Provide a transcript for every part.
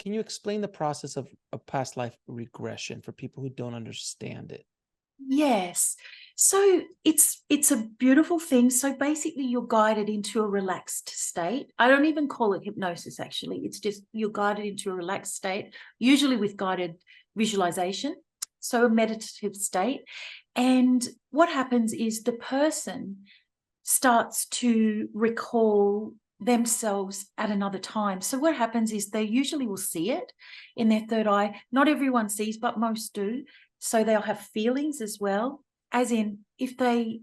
can you explain the process of a past life regression for people who don't understand it? Yes. So it's a beautiful thing. So basically you're guided into a relaxed state. I don't even call it hypnosis actually. It's just you're guided into a relaxed state, usually with guided visualization. So a meditative state. And what happens is the person starts to recall themselves at another time. So what happens is they usually will see it in their third eye. Not everyone sees, but most do. So they'll have feelings as well, as in if they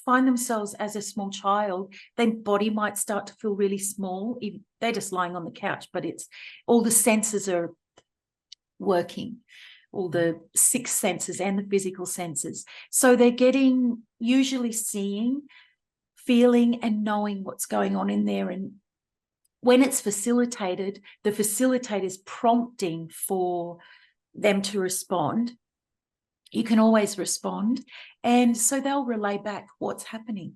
find themselves as a small child, their body might start to feel really small. They're just lying on the couch, but it's all the senses are working, all the six senses and the physical senses. So they're getting, usually seeing, feeling and knowing what's going on in there. And when it's facilitated, the facilitator is prompting for them to respond. You can always respond. And so they'll relay back what's happening.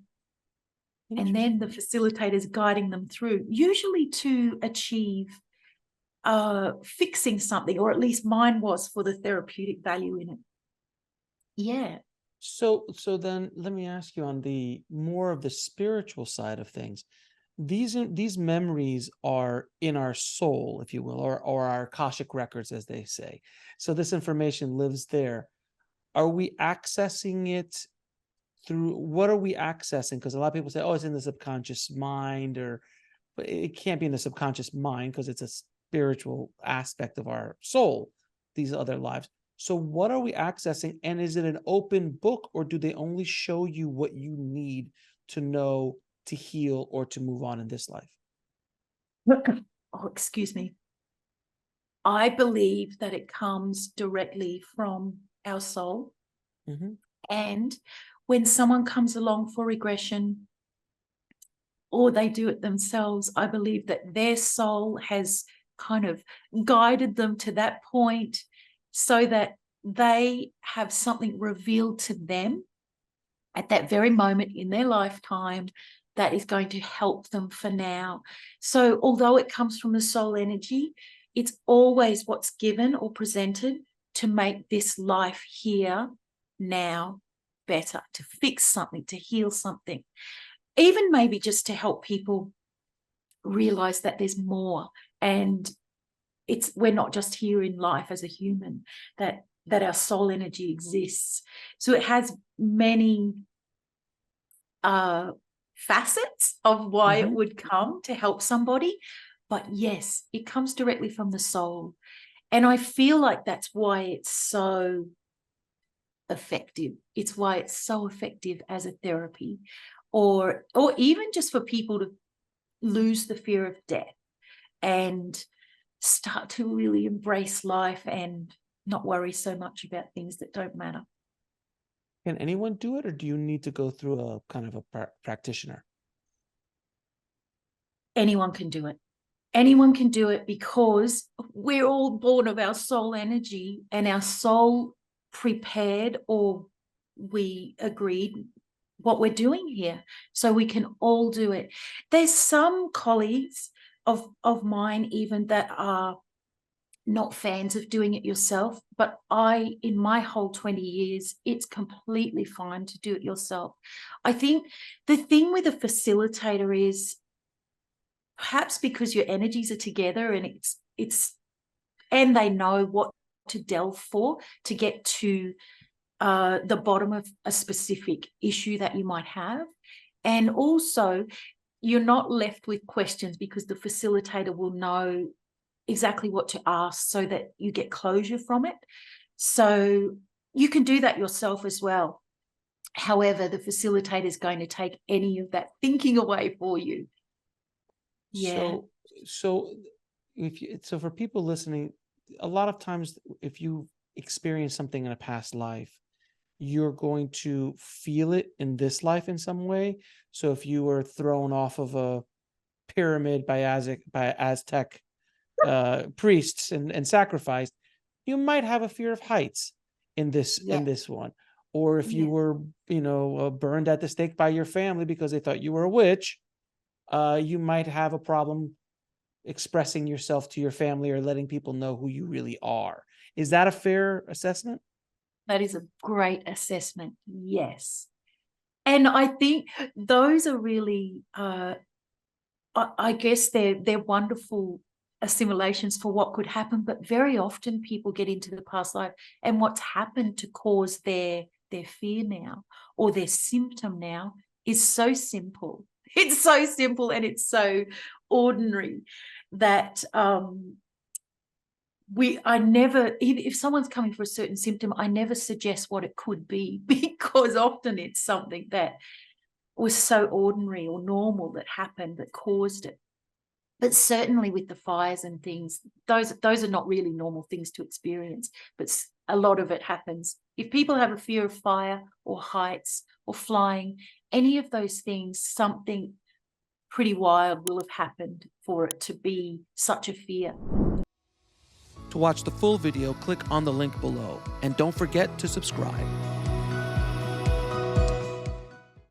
And then the facilitator is guiding them through, usually to achieve fixing something, or at least mine was for the therapeutic value in it. Yeah. So then let me ask you on the more of the spiritual side of things. These memories are in our soul, if you will, or our Akashic records, as they say. So this information lives there. Are we accessing it through, what are we accessing? Because a lot of people say, oh, it's in the subconscious mind, or but it can't be in the subconscious mind because it's a spiritual aspect of our soul, these other lives. So what are we accessing? And is it an open book, or do they only show you what you need to know to heal or to move on in this life? Oh, excuse me. I believe that it comes directly from our soul. Mm-hmm. And when someone comes along for regression, or they do it themselves, I believe that their soul has kind of guided them to that point so that they have something revealed to them at that very moment in their lifetime that is going to help them for now. So although it comes from the soul energy, it's always what's given or presented to make this life here now better, to fix something, to heal something, even maybe just to help people realize that there's more, and we're not just here in life as a human, that our soul energy exists. So it has many facets of why it Mm-hmm. would come to help somebody. But yes, it comes directly from the soul. And I feel like that's why it's so effective. It's why it's so effective as a therapy, or even just for people to lose the fear of death and start to really embrace life and not worry so much about things that don't matter. Can anyone do it, or do you need to go through a kind of a practitioner? Anyone can do it. Anyone can do it because we're all born of our soul energy, and our soul prepared, or we agreed what we're doing here. So we can all do it. There's some colleagues of mine even that are not fans of doing it yourself, but in my whole 20 years, it's completely fine to do it yourself. I think the thing with a facilitator is, perhaps because your energies are together, and and they know what to delve for to get to the bottom of a specific issue that you might have. And also, you're not left with questions because the facilitator will know exactly what to ask so that you get closure from it. So you can do that yourself as well. However, the facilitator is going to take any of that thinking away for you. Yeah. So, so so for people listening, a lot of times if you experience something in a past life, you're going to feel it in this life in some way. So if you were thrown off of a pyramid by Aztec priests and sacrificed, you might have a fear of heights in Yeah. this one. Or if you Yeah. were, burned at the stake by your family because they thought you were a witch, you might have a problem expressing yourself to your family or letting people know who you really are. Is that a fair assessment? That is a great assessment. Yes. And I think those are really, I guess they're wonderful assimilations for what could happen, but very often people get into the past life and what's happened to cause their fear now or their symptom now is so simple. It's so simple and it's so ordinary that I never, if someone's coming for a certain symptom, I never suggest what it could be, because often it's something that was so ordinary or normal that happened that caused it. But certainly with the fires and things, those are not really normal things to experience, but a lot of it happens. If people have a fear of fire or heights or flying, any of those things, something pretty wild will have happened for it to be such a fear. To watch the full video, click on the link below, and don't forget to subscribe.